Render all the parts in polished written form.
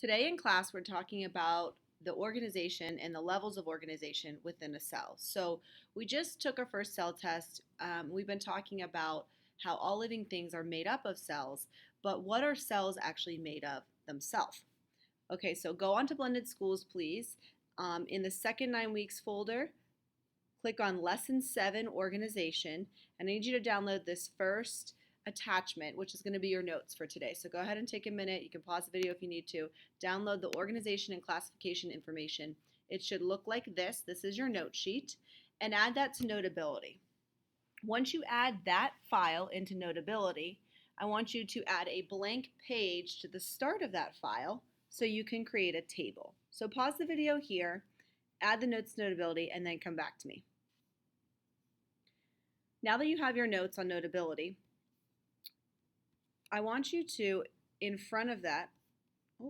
Today in class, we're talking about the organization and the levels of organization within a cell. So we just took our first cell test. We've been talking about how all living things are made up of cells, but what are cells actually made of themselves? Okay, so go on to Blended Schools, please. In the second 9 weeks folder, click on Lesson 7 Organization, and I need you to download this first attachment, which is going to be your notes for today. So go ahead and take a minute. You can pause the video if you need to. Download the organization and classification information. It should look like this. This is your note sheet, and add that to Notability. Once you add that file into Notability, I want you to add a blank page to the start of that file so you can create a table. So pause the video here, add the notes to Notability, and then come back to me. Now that you have your notes on Notability, I want you to, in front of that, I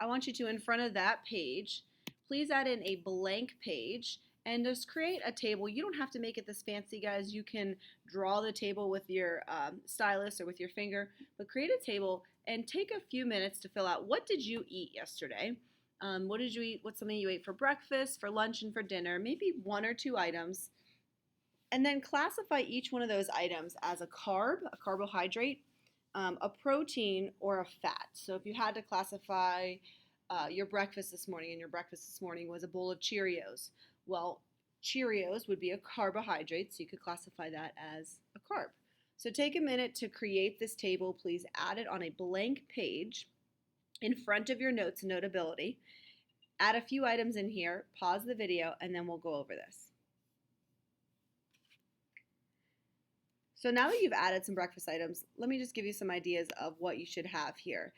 want you to, in front of that page, please add in a blank page and just create a table. You don't have to make it this fancy, guys. You can draw the table with your stylus or with your finger, but create a table and take a few minutes to fill out what did you eat yesterday? What did you eat? What's something you ate for breakfast, for lunch, and for dinner? Maybe one or two items. And then classify each one of those items as a carb, a carbohydrate, a protein, or a fat. So if you had to classify your breakfast this morning, and your breakfast this morning was a bowl of Cheerios, well, Cheerios would be a carbohydrate, so you could classify that as a carb. So take a minute to create this table. Please add it on a blank page in front of your notes and Notability. Add a few items in here, pause the video, and then we'll go over this. So now that you've added some breakfast items, let me just give you some ideas of what you should have here.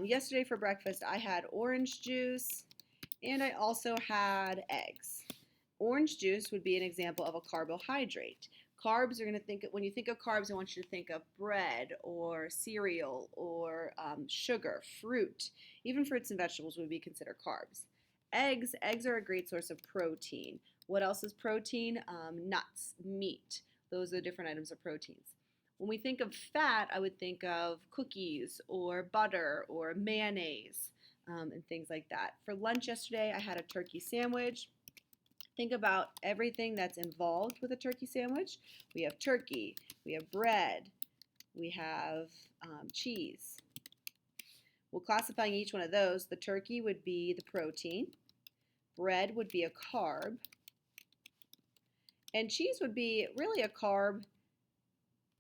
Yesterday for breakfast, I had orange juice, and I also had eggs. Orange juice would be an example of a carbohydrate. Carbs are going to think, when you think of carbs, I want you to think of bread or cereal or sugar, fruit. Even fruits and vegetables would be considered carbs. Eggs are a great source of protein. What else is protein? Nuts, meat. Those are different items of proteins. When we think of fat, I would think of cookies or butter or mayonnaise and things like that. For lunch yesterday, I had a turkey sandwich. Think about everything that's involved with a turkey sandwich. We have turkey, we have bread, we have cheese. Well, classifying each one of those, the turkey would be the protein, bread would be a carb, and cheese would be really a carb.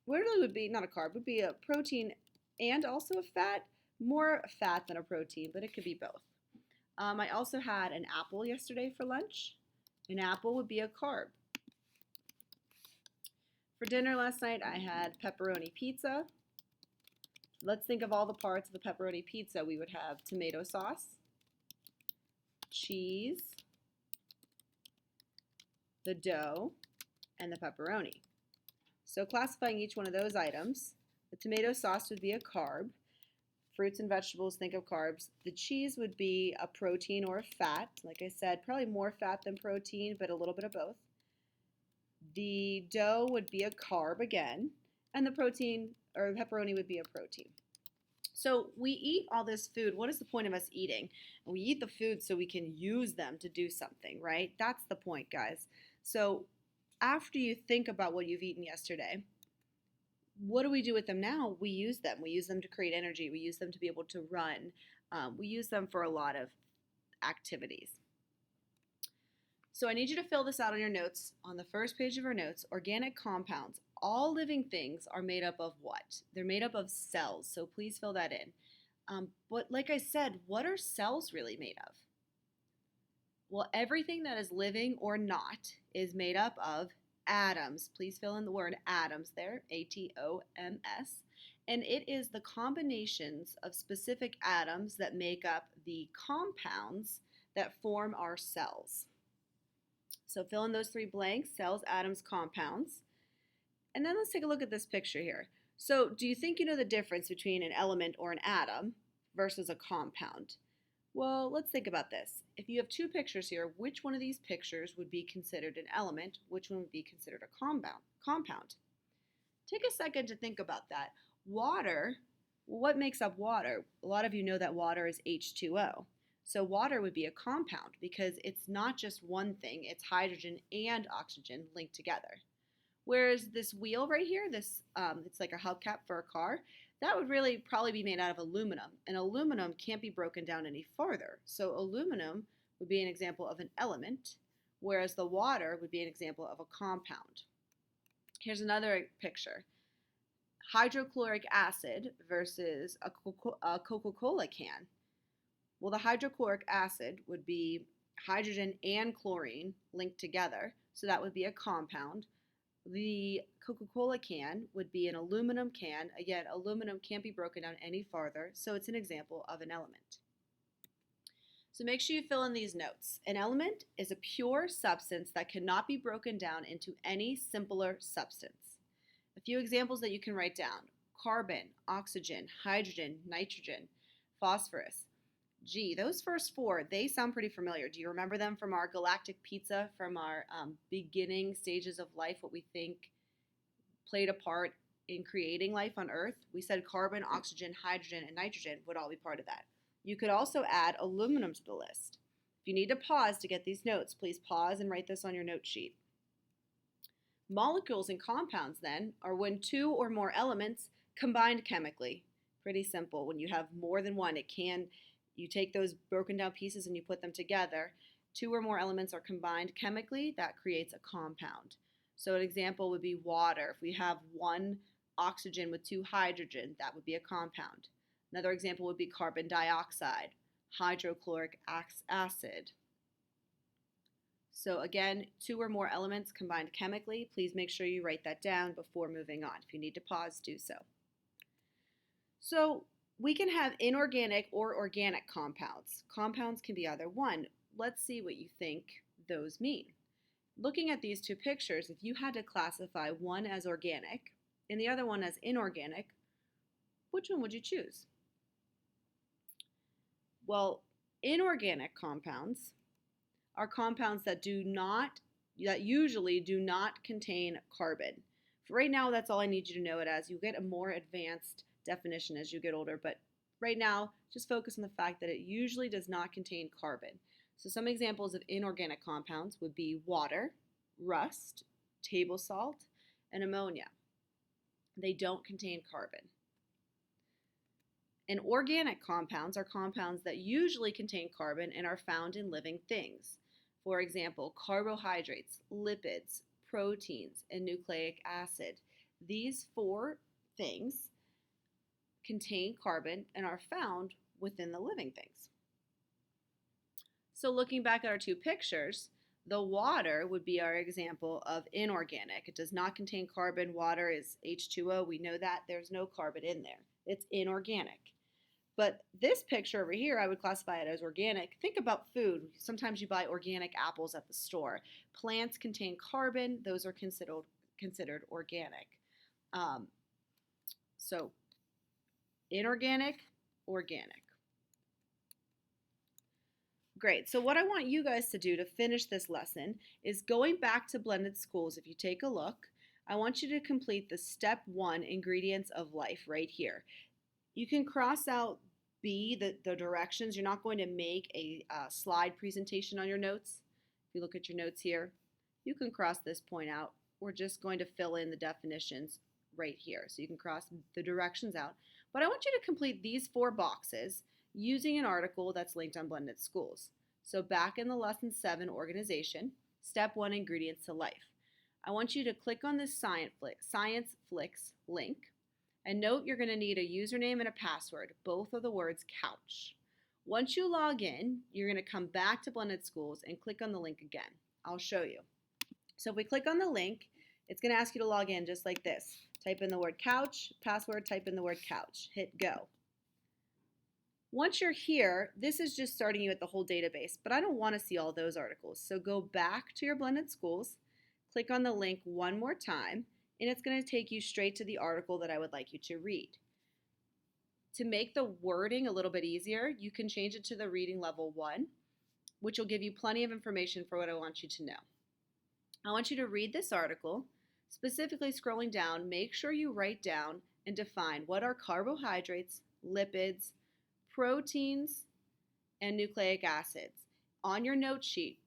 Really would be not a carb, would be a protein and also a fat. More fat than a protein, but it could be both. I also had an apple yesterday for lunch. An apple would be a carb. For dinner last night, I had pepperoni pizza. Let's think of all the parts of the pepperoni pizza. We would have tomato sauce, cheese, the dough, and the pepperoni. So classifying each one of those items, the tomato sauce would be a carb. Fruits and vegetables, think of carbs. The cheese would be a protein or a fat. Like I said, probably more fat than protein, but a little bit of both. The dough would be a carb again, and the protein or pepperoni would be a protein. So we eat all this food. What is the point of us eating? We eat the food so we can use them to do something, right? That's the point, guys. So after you think about what you've eaten yesterday, what do we do with them now? We use them. We use them to create energy. We use them to be able to run. We use them for a lot of activities. So I need you to fill this out on your notes. On the first page of your notes, organic compounds. All living things are made up of what? They're made up of cells, so please fill that in. But like I said, what are cells really made of? Well, everything that is living or not is made up of atoms. Please fill in the word atoms there, A-T-O-M-S. And it is the combinations of specific atoms that make up the compounds that form our cells. So fill in those three blanks, cells, atoms, compounds. And then let's take a look at this picture here. So do you think you know the difference between an element or an atom versus a compound? Well, let's think about this. If you have two pictures here, which one of these pictures would be considered an element? Which one would be considered a compound? Take a second to think about that. Water What makes up water? A lot of you know that water is H2O. So water would be a compound because it's not just one thing, it's hydrogen and oxygen linked together. Whereas this wheel right here, it's like a hubcap for a car, that would really probably be made out of aluminum. And aluminum can't be broken down any farther. So aluminum would be an example of an element, whereas the water would be an example of a compound. Here's another picture. Hydrochloric acid versus a Coca-Cola can. Well, the hydrochloric acid would be hydrogen and chlorine linked together, so that would be a compound. The Coca-Cola can would be an aluminum can. Again, aluminum can't be broken down any farther, so it's an example of an element. So make sure you fill in these notes. An element is a pure substance that cannot be broken down into any simpler substance. A few examples that you can write down: carbon, oxygen, hydrogen, nitrogen, phosphorus. Gee, those first four, they sound pretty familiar. Do you remember them from our galactic pizza, from our beginning stages of life, what we think played a part in creating life on Earth? We said carbon, oxygen, hydrogen, and nitrogen would all be part of that. You could also add aluminum to the list. If you need to pause to get these notes, please pause and write this on your note sheet. Molecules and compounds, then, are when two or more elements combined chemically. Pretty simple. When you have more than one, you take those broken down pieces and you put them together. Two or more elements are combined chemically. That creates a compound. So an example would be water. If we have one oxygen with two hydrogen, that would be a compound. Another example would be carbon dioxide, hydrochloric acid. So again, two or more elements combined chemically. Please make sure you write that down before moving on. If you need to pause, do so. So we can have inorganic or organic compounds. Compounds can be either one. Let's see what you think those mean. Looking at these two pictures, if you had to classify one as organic and the other one as inorganic, which one would you choose? Well, inorganic compounds are compounds that usually do not contain carbon. For right now, that's all I need you to know it as. You get a more advanced definition as you get older, but right now, just focus on the fact that it usually does not contain carbon. So some examples of inorganic compounds would be water, rust, table salt, and ammonia. They don't contain carbon. And organic compounds are compounds that usually contain carbon and are found in living things. For example, carbohydrates, lipids, proteins, and nucleic acid. These four things contain carbon and are found within the living things. So looking back at our two pictures, the water would be our example of inorganic. It does not contain carbon. Water is H2O. We know that. There's no carbon in there. It's inorganic. But this picture over here, I would classify it as organic. Think about food. Sometimes you buy organic apples at the store. Plants contain carbon. Those are considered organic. So inorganic, organic. Great. So what I want you guys to do to finish this lesson is going back to blended schools. If you take a look, I want you to complete the step 1 ingredients of life right here. You can cross out B, the directions. You're not going to make a slide presentation on your notes. If you look at your notes here, you can cross this point out. We're just going to fill in the definitions right here. So you can cross the directions out. But I want you to complete these 4 boxes using an article that's linked on Blended Schools. So back in the Lesson 7 organization, Step 1 Ingredients to Life. I want you to click on this Science Flicks link. And note you're going to need a username and a password. Both are the words couch. Once you log in, you're going to come back to Blended Schools and click on the link again. I'll show you. So if we click on the link, it's going to ask you to log in just like this. Type in the word couch, password, type in the word couch. Hit go. Once you're here, this is just starting you at the whole database, but I don't want to see all those articles. So go back to your Blended Schools, click on the link one more time, and it's going to take you straight to the article that I would like you to read. To make the wording a little bit easier, you can change it to the reading level 1, which will give you plenty of information for what I want you to know. I want you to read this article, specifically scrolling down. Make sure you write down and define what are carbohydrates, lipids, proteins, and nucleic acids. On your note sheet,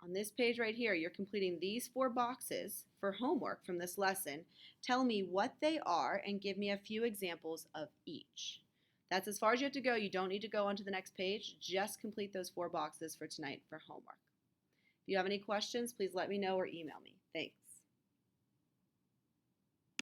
on this page right here, you're completing these 4 boxes for homework from this lesson. Tell me what they are and give me a few examples of each. That's as far as you have to go. You don't need to go on to the next page. Just complete those 4 boxes for tonight for homework. If you have any questions, please let me know or email me. Thanks.